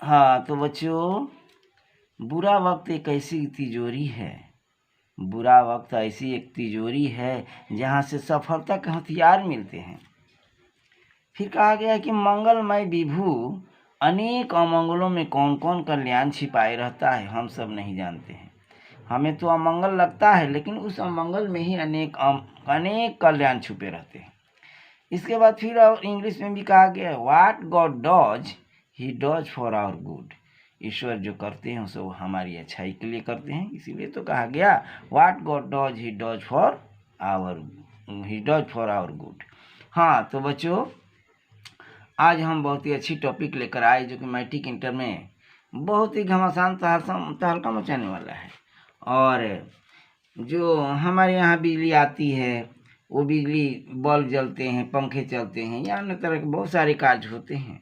हाँ तो बच्चों, बुरा वक्त एक ऐसी तिजोरी है, बुरा वक्त ऐसी एक तिजोरी है जहाँ से सफलता के हथियार मिलते हैं। फिर कहा गया है कि मंगलमय विभु अनेक अमंगलों में कौन कौन कल्याण छिपाए रहता है, हम सब नहीं जानते हैं। हमें तो अमंगल लगता है, लेकिन उस अमंगल में ही अनेक कल्याण छुपे रहते हैं। इसके बाद फिर और इंग्लिश में भी कहा गया है, what God does he does for our good. ईश्वर जो करते हैं उसे वो हमारी अच्छाई के लिए करते हैं, इसीलिए तो कहा गया what God does he does for our good. हाँ तो बच्चों, आज हम बहुत ही अच्छी टॉपिक लेकर आए जो कि मैट्रिक इंटर में बहुत ही घमासान तहलका मचाने वाला है। और जो हमारे यहाँ बिजली आती है, वो बिजली बल्ब जलते हैं, पंखे चलते हैं, या अन्य तरह के बहुत सारे कार्य होते हैं।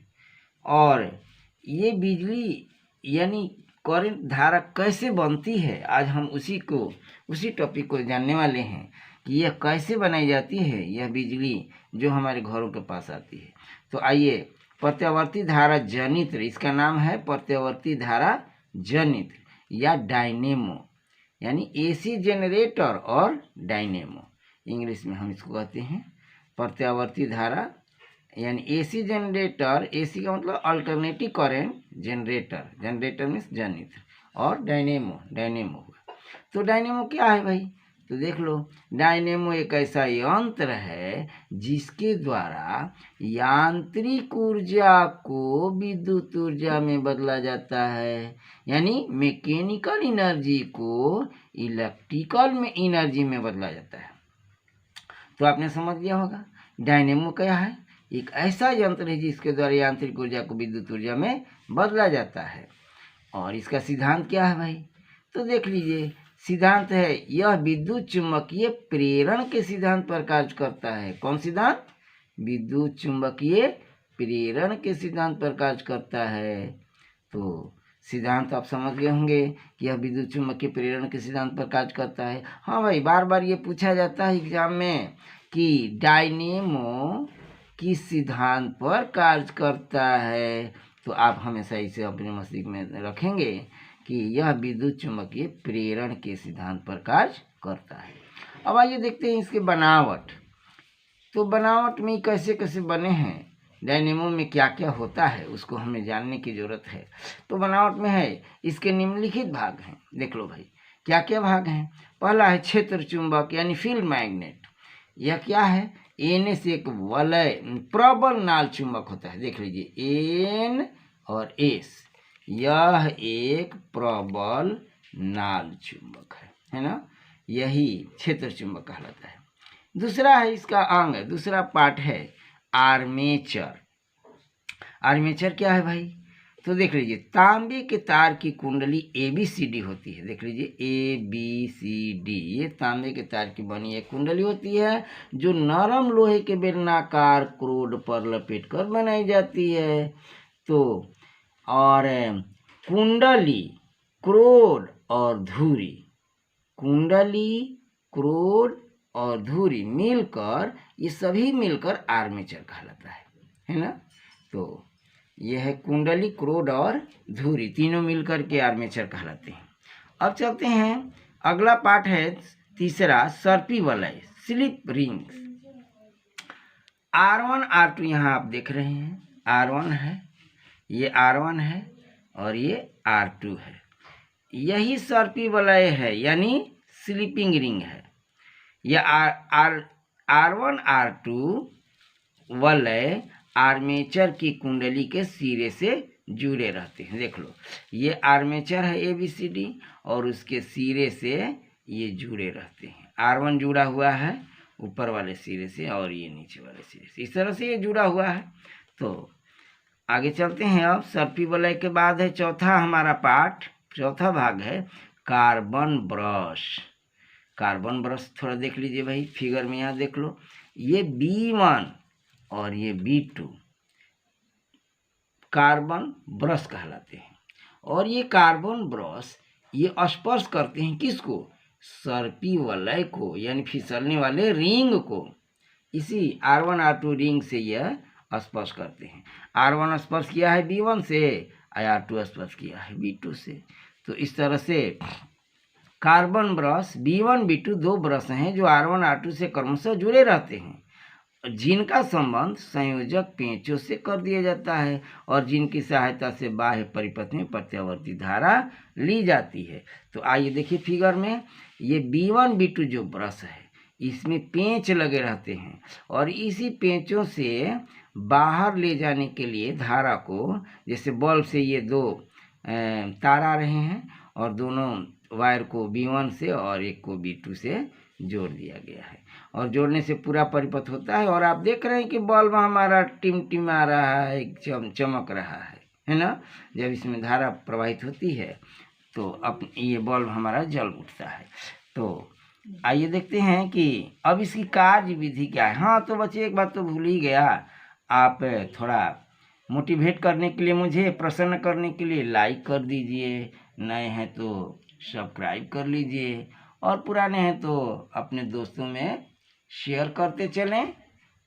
और ये बिजली यानी करंट धारा कैसे बनती है, आज हम उसी टॉपिक को जानने वाले हैं कि यह कैसे बनाई जाती है, यह बिजली जो हमारे घरों के पास आती है। तो आइए, प्रत्यावर्ती धारा जनित्र, इसका नाम है प्रत्यावर्ती धारा जनित्र या डायनेमो, यानी एसी जनरेटर और डायनेमो, इंग्लिश में हम इसको कहते हैं प्रत्यावर्ती धारा, यानी एसी जनरेटर, एसी का मतलब alternative current generator, generator means जनित्र, और डायनेमो हुआ। तो डायनेमो क्या है भाई? तो देख लो, डायनेमो एक ऐसा यंत्र है जिसके द्वारा यांत्रिक ऊर्जा को विद्युत ऊर्जा में बदला जाता है, यानी मैकेनिकल एनर्जी को इलेक्ट्रिकल में एनर्जी में बदला जाता है। तो आपने समझ लिया होगा डायनेमो क्या है। एक ऐसा यंत्र है जिसके द्वारा यांत्रिक ऊर्जा को विद्युत ऊर्जा में बदला जाता है। और इसका सिद्धांत क्या है भाई? तो देख लीजिए, सिद्धांत है यह विद्युत चुंबकीय प्रेरण के सिद्धांत पर कार्य करता है। कौन सिद्धांत? विद्युत चुंबकीय प्रेरण के सिद्धांत पर कार्य करता है। तो सिद्धांत आप समझ गए होंगे कि यह विद्युत चुंबकीय प्रेरण के सिद्धांत पर कार्य करता है। हाँ भाई, बार बार ये पूछा जाता है एग्जाम में कि डायनेमो किस सिद्धांत पर कार्य करता है, तो आप हमेशा इसे अपने मस्तिष्क में रखेंगे कि यह विद्युत चुंबकीय प्रेरण के सिद्धांत पर कार्य करता है। अब आइए देखते हैं इसके बनावट। तो बनावट में कैसे कैसे बने हैं, डायनेमो में क्या क्या होता है, उसको हमें जानने की जरूरत है। तो बनावट में है, इसके निम्नलिखित भाग हैं। देख लो भाई, क्या क्या भाग हैं। पहला है क्षेत्र चुंबक यानी फील्ड मैग्नेट। यह क्या है? एन से एक वलय प्रबल नाल चुंबक होता है। देख लीजिए, एन और एस, यह एक प्रबल नाल चुंबक है ना, यही क्षेत्र चुंबक कहलाता है। दूसरा है इसका अंग, दूसरा पार्ट है आर्मेचर। आर्मेचर क्या है भाई? तो देख लीजिए, तांबे के तार की कुंडली ABCD होती है। देख लीजिए, ABCD, ये तांबे के तार की बनी एक कुंडली होती है जो नरम लोहे के बेलनाकार क्रोड पर लपेटकर बनाई जाती है। तो और कुंडली, क्रोड और धुरी, कुंडली, क्रोड और धुरी मिलकर, ये सभी मिलकर आर्मेचर कहलाता है ना। तो यह है कुंडली, क्रोड और धुरी, तीनों मिलकर के आर्मेचर कहलाते हैं। अब चलते हैं, अगला पार्ट है तीसरा, सर्पी वलय, स्लिप रिंग्स। R1 R2 यहाँ आप देख रहे हैं, R1 है, ये R1 है और ये R2 है। यही सर्पी वलय है, यानी स्लीपिंग रिंग है। यह R1 R2 वलय आर्मेचर की कुंडली के सिरे से जुड़े रहते हैं। देख लो, ये आर्मेचर है ABCD और उसके सिरे से ये जुड़े रहते हैं। R1 जुड़ा हुआ है ऊपर वाले सिरे से और ये नीचे वाले सिरे से, इस तरह से ये जुड़ा हुआ है। तो आगे चलते हैं। अब सर्पी वलय के बाद है चौथा हमारा पार्ट, चौथा भाग है कार्बन ब्रश। कार्बन ब्रश थोड़ा देख लीजिए भाई, फिगर में यहाँ देख लो, ये B1 और ये B2 कार्बन ब्रश कहलाते हैं। और ये कार्बन ब्रश ये स्पर्श करते हैं किसको? सर्पी वलय को, यानी फिसलने वाले रिंग को। इसी R1 R2 रिंग से यह स्पर्श करते हैं। R1 स्पर्श किया है B1 से Ir2 स्पर्श किया है B2 से। तो इस तरह से कार्बन ब्रश B1 B2 दो ब्रश हैं जो R1 R2 से क्रमशः जुड़े रहते हैं, जिनका संबंध संयोजक पेंचों से कर दिया जाता है और जिनकी सहायता से बाह्य परिपथ में प्रत्यावर्ती धारा ली जाती है। तो आइए देखिए फिगर में, ये B1 B2 जो ब्रश है इसमें पेंच लगे रहते हैं और इसी पेंचों से बाहर ले जाने के लिए धारा को, जैसे बल्ब से ये दो तार आ रहे हैं और दोनों वायर को B1 से और एक को B2 से जोड़ दिया गया है और जोड़ने से पूरा परिपथ होता है। और आप देख रहे हैं कि बल्ब हमारा टिमटिमा रहा है, चमक रहा है ना। जब इसमें धारा प्रवाहित होती है तो ये बल्ब हमारा जल उठता है। तो आइए देखते हैं कि अब इसकी कार्य विधि क्या है। हाँ तो बच्चे एक बात तो भूल ही गया, आप थोड़ा मोटिवेट करने के लिए, मुझे प्रसन्न करने के लिए लाइक कर दीजिए, नए हैं तो सब्सक्राइब कर लीजिए और पुराने हैं तो अपने दोस्तों में शेयर करते चलें।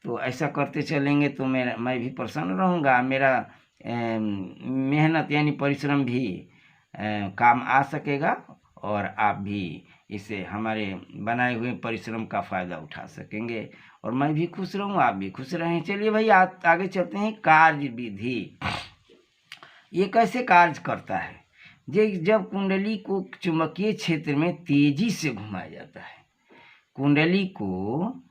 तो ऐसा करते चलेंगे तो मैं भी प्रसन्न रहूँगा, मेरा मेहनत यानी परिश्रम भी काम आ सकेगा और आप भी इसे हमारे बनाए हुए परिश्रम का फ़ायदा उठा सकेंगे और मैं भी खुश रहूँ, आप भी खुश रहें। चलिए भाई आगे चलते हैं। कार्य विधि, ये कैसे कार्य करता है। जब कुंडली को चुंबकीय क्षेत्र में तेजी से घुमाया जाता है, कुंडली को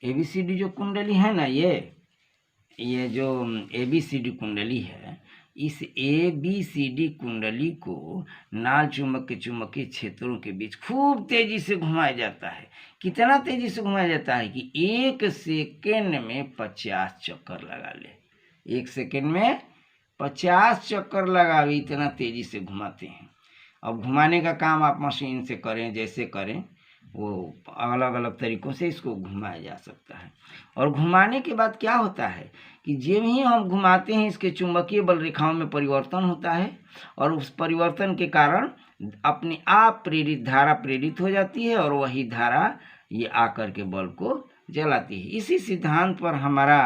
ABCD जो कुंडली है ना, ये जो ABCD कुंडली है, इस ABCD कुंडली को नाल चुंबक के चुंबकीय क्षेत्रों के बीच खूब तेजी से घुमाया जाता है। कितना तेजी से घुमाया जाता है कि 1 सेकेंड में 50 चक्कर लगा ले। 1 सेकेंड में 50 चक्कर लगावे, इतना तेजी से घुमाते हैं। अब घुमाने का काम आप मशीन से करें, जैसे करें, वो अलग अलग तरीक़ों से इसको घुमाया जा सकता है। और घुमाने के बाद क्या होता है कि जब ही हम घुमाते हैं इसके चुंबकीय बल रेखाओं में परिवर्तन होता है और उस परिवर्तन के कारण अपने आप प्रेरित धारा प्रेरित हो जाती है और वही धारा ये आकर के बल्ब को जलाती है। इसी सिद्धांत पर हमारा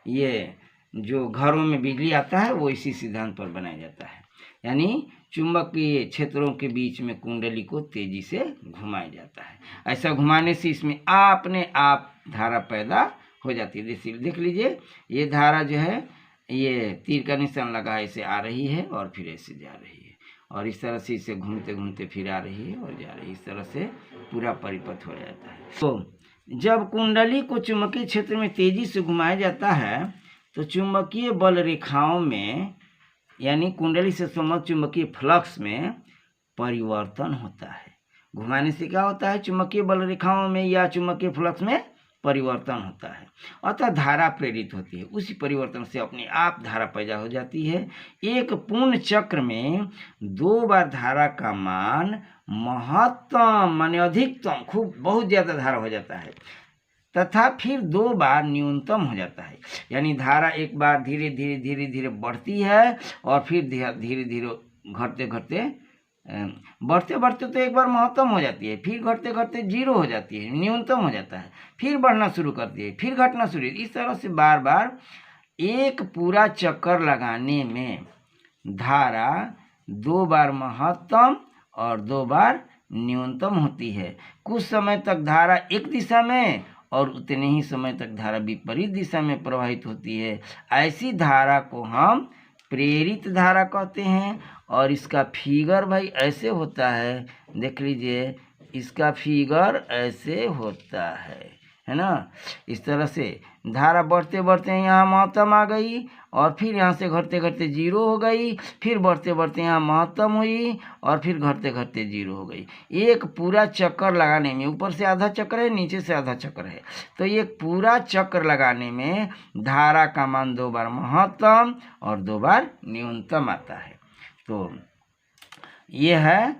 ये जो घरों में बिजली आता है वो इसी सिद्धांत पर बनाया जाता है, यानी चुंबकीय क्षेत्रों के बीच में कुंडली को तेजी से घुमाया जाता है। ऐसा घुमाने से इसमें अपने आप धारा पैदा हो जाती है। देख लीजिए, ये धारा जो है ये तीर का निशान लगा है, ऐसे आ रही है और फिर ऐसे जा रही है और इस तरह से इसे घूमते घूमते फिर आ रही है और जा रही है। इस तरह से पूरा परिपथ हो जाता है। तो जब कुंडली को चुंबकीय क्षेत्र में तेजी से घुमाया जाता है तो चुंबकीय बल रेखाओं में, यानी कुंडली से संबद्ध चुंबकीय फ्लक्स में परिवर्तन होता है। घुमाने से क्या होता है, चुंबकीय बल रेखाओं में या चुंबकीय फ्लक्स में परिवर्तन होता है, अतः धारा प्रेरित होती है। उसी परिवर्तन से अपने आप धारा पैदा हो जाती है। एक पूर्ण चक्र में 2 बार धारा का मान महत्तम माने अधिकतम, खूब बहुत ज़्यादा धारा हो जाता है, तथा फिर 2 बार न्यूनतम हो जाता है। यानी धारा एक बार धीरे धीरे बढ़ती है और फिर धीरे धीरे बढ़ते बढ़ते तो एक बार महत्तम हो जाती है, फिर घटते घटते 0 हो जाती है, न्यूनतम हो जाता है, फिर बढ़ना शुरू करती है, फिर घटना शुरू। इस तरह से बार बार एक पूरा चक्कर लगाने में धारा 2 बार महत्तम और 2 बार न्यूनतम होती है। कुछ समय तक धारा एक दिशा में और उतने ही समय तक धारा विपरीत दिशा में प्रवाहित होती है। ऐसी धारा को हम प्रेरित धारा कहते हैं और इसका फिगर भाई ऐसे होता है, देख लीजिए, इसका फिगर ऐसे होता है ना। इस तरह से धारा बढ़ते बढ़ते यहाँ महत्तम आ गई और फिर यहाँ से घटते घटते 0 हो गई, फिर बढ़ते बढ़ते यहाँ महत्तम हुई और फिर घटते घटते 0 हो गई। एक पूरा चक्कर लगाने में, ऊपर से आधा चक्र है, नीचे से आधा चक्र है, तो एक पूरा चक्र लगाने में धारा का मान 2 बार महत्तम और 2 बार न्यूनतम आता है। तो ये है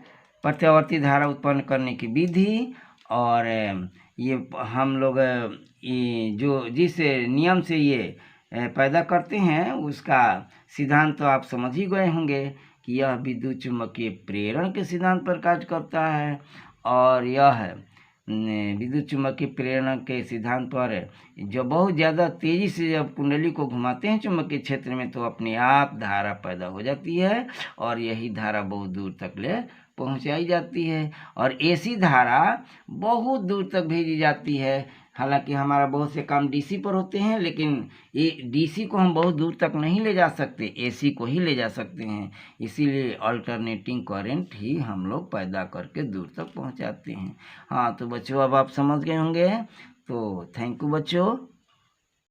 प्रत्यावर्ती धारा उत्पन्न करने की विधि। और ये हम लोग जो जिस नियम से ये पैदा करते हैं उसका सिद्धांत तो आप समझ ही गए होंगे कि यह विद्युत चुम्बकीय प्रेरण के सिद्धांत पर कार्य करता है और यह विद्युत चुम्बकीय प्रेरण के सिद्धांत पर जब बहुत ज़्यादा तेज़ी से जब कुंडली को घुमाते हैं चुंबकीय क्षेत्र में, तो अपने आप धारा पैदा हो जाती है और यही धारा बहुत दूर तक ले पहुंचाई जाती है। और एसी धारा बहुत दूर तक भेजी जाती है। हालांकि हमारा बहुत से काम डीसी पर होते हैं, लेकिन ये डीसी को हम बहुत दूर तक नहीं ले जा सकते, एसी को ही ले जा सकते हैं। इसीलिए अल्टरनेटिंग करंट ही हम लोग पैदा करके दूर तक पहुंचाते हैं। हाँ तो बच्चों, अब आप समझ गए होंगे। तो थैंक यू बच्चों।